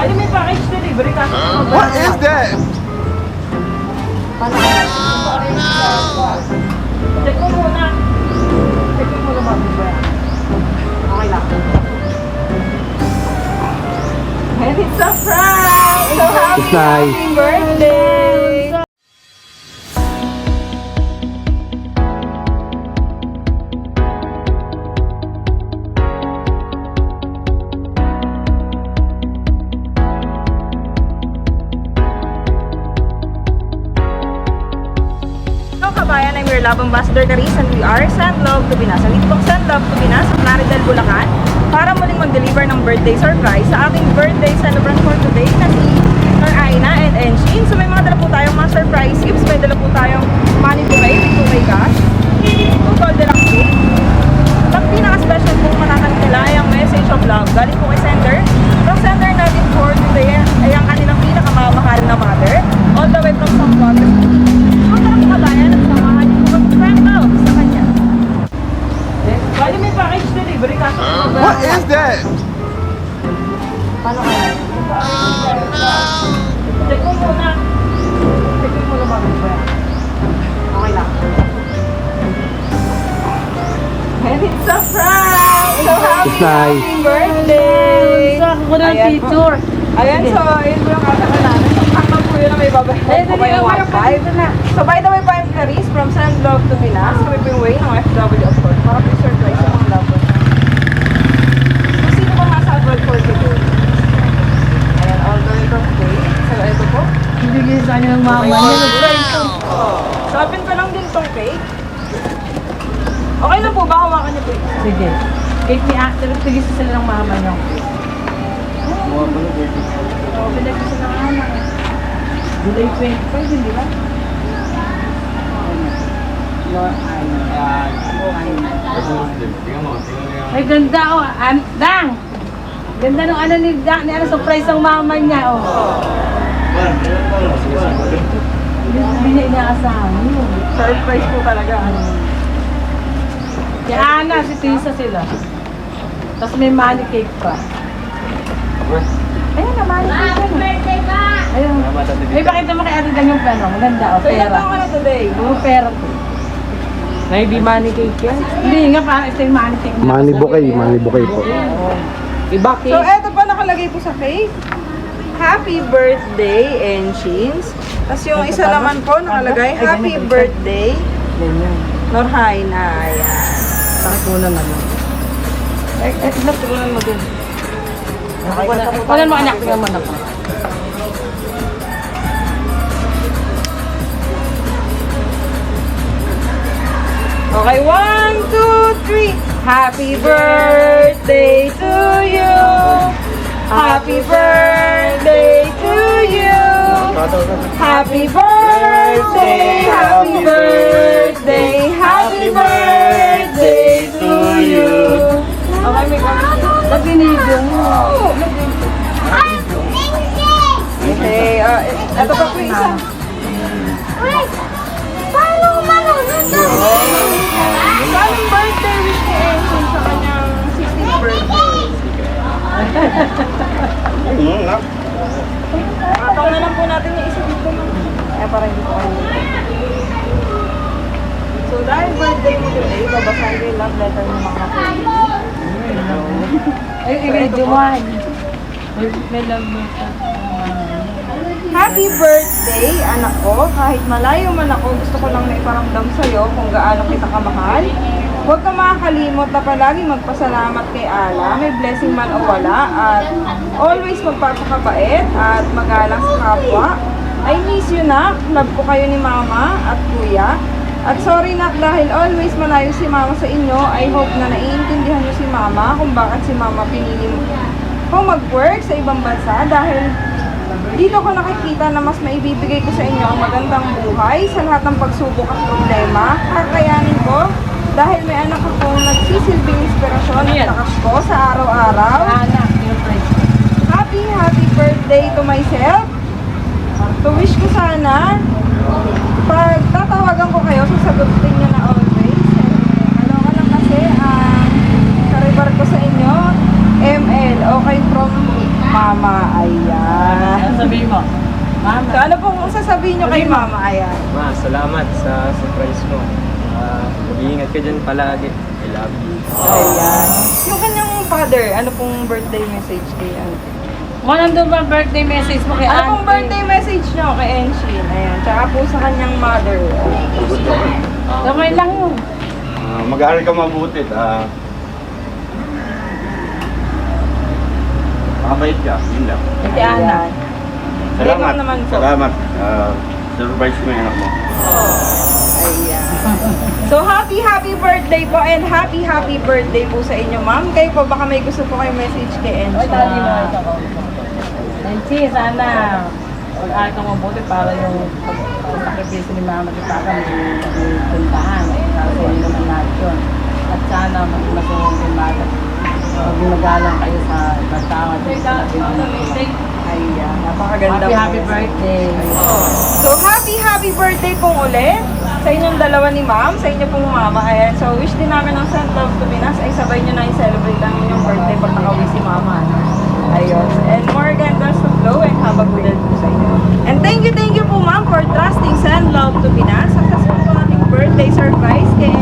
Bali may package delivery kasi. What is that? Check mo muna. Check mo muna mami ba? Okay lang. And it's a prank! So It's nice. happy birthday! Kabayan, I'm your love ambassador Caris and we are Send Love to Pinas. Dito pong Send Love to Pinas sa Plaridel, Bulacan para muling mag-deliver ng birthday surprise sa ating birthday celebrant for today na si Nor Aina and Enshin. So may mga dala po tayong mga surprise gifts. May dala po tayong money bouquet with 2K cash, 2 gold deluxe cake. At ang pinaka-special pong matatanong nila ay ang message of love galing po kay sender. Ang sender natin for today ay ang kanilang pinakamamahal na mother all the way from Zamboanga. Kabayan at samahan niyo po mag-friend love sa kanya. Bali may package delivery kasi. What is that? Paano ka? Check mo muna. Check mo muna mami ba? Okay lang. And it's a prank! So It's nice. happy birthday! Sa ako ng Ayan po. picture. Ayan, so yun po yung kasama namin. So kakang po yun na may babayaran po kayo 1.5. So by the way, I'm Caris from Send Love to Pinas. Kami po yung way ng FW of course. Para po surprise sa mga lovers. So sino po nasa abroad for today? Ayan, all the way from Kuwait. So ito po. Ibigay sa kanya ng mama niya. Nag-price ko. So open ko lang din tong cake. Okay lang po ba? Hawakan niyo po ito. Sige. Cake ni Actor, bigay sa sila ng mama niya. Oo, binagay sa ng mama. July 25, hindi ba? Ay, ganda oh. Dang! Ganda nung ano ni Dang, ni ano, surprise ng mama niya oh. Hindi niya inaasahan yun. Surprise po talaga. Si Ana, si Tisa sila. Tapos may money cake pa. Ayun na, money cake. Happy birthday ka! Ayun. May pakita mo kay Ate Dan yung pera. Maganda o, So ilan pera. taong ka na today? Yung pera ko. Na hindi money cake yan? Hindi nga pa, ito yung money cake. Money bouquet po. Iba cake. So eto pa nakalagay po sa cake. Happy birthday, Enchins. Tapos yung isa naman po nakalagay, Happy birthday, Ganyan. Norhaina. Ayan. Pakikunan naman. Naturunan mo din. Wala mo anak, tingnan mo anak. Okay, 1, 2, 3. Happy birthday to you. Happy birthday to you. Happy birthday, happy birthday, happy birthday to you. Okay, may kamay. Nag-binidyo mo. Okay, ito pa po isa. Maraming birthday wish ni Enson sa kanyang 16th birthday. Atong na lang po natin yung isa dito. Para hindi po kayo. So dahil birthday mo today, babasahin ko yung love letter ng mga kapatid. Ay, i-video mo. May love mo sa Happy birthday, anak ko. Kahit malayo man ako, gusto ko lang na iparamdam sa'yo kung gaano kita kamahal. Huwag ka makakalimot na palagi magpasalamat kay Allah, may blessing man o wala, at always magpapakabait at magalang sa kapwa. I miss you, nak. Love ko kayo ni mama at kuya. At sorry, nak, dahil always malayo si mama sa inyo. I hope na naiintindihan niyo si mama kung bakit si mama pinili ko mag-work sa ibang bansa dahil dito ko nakikita na mas maibibigay ko sa inyo ang magandang buhay sa lahat ng pagsubok at problema. Kakayanin ko dahil may anak akong nagsisilbing inspirasyon at lakas ko sa araw-araw. anak, yung price. Happy birthday to myself. To wish ko sana, pag tatawagan ko kayo, sasagutin nyo na always. Ano ka lang kasi, karibar ko sa inyo, ML, okay from Mama, ayan. sabihin mo? Mama. So ano pong sasabihin nyo kay mama? Ayan. Ma, salamat sa surprise mo. Mag-iingat ka dyan palagi. I love you. Ayan. Yung kanyang father, ano pong birthday message kay Auntie? Nandun ba birthday message mo kay Ano Auntie? pong birthday message nyo kay Enshin? Ayan. Tsaka po sa kanyang mother. Gamay lang yun. Mag-aaral ka mabuti. Makabait ka. Yun lang. Ate Ana. Salamat. Ayun naman po. Salamat. Surprise mo yung anak mo. Ayan. So, happy birthday po and happy birthday po sa inyo, ma'am. Kayo po, baka may gusto po kayo message kay Enchi. Nancy, sana mag-aaral kang mabuti para yung sakripisyo ni Mama at Papa may puntahan. Para sa inyo naman lahat yun. At sana magmasunod yung bata. Mag-magalang kayo sa ibang tao at Ayan, napakaganda po. happy birthday. So, happy birthday pong ulit sa inyong dalawa ni ma'am, sa inyo pong mama. Ayan, so wish din namin ng Send Love to Pinas ay sabay nyo na i-celebrate ang inyong birthday pag nakauwi si mama. Ayun. And more candles to blow and have a good day po sa inyo. And thank you po ma'am for trusting Send Love to Pinas. Successful po ating birthday surprise kay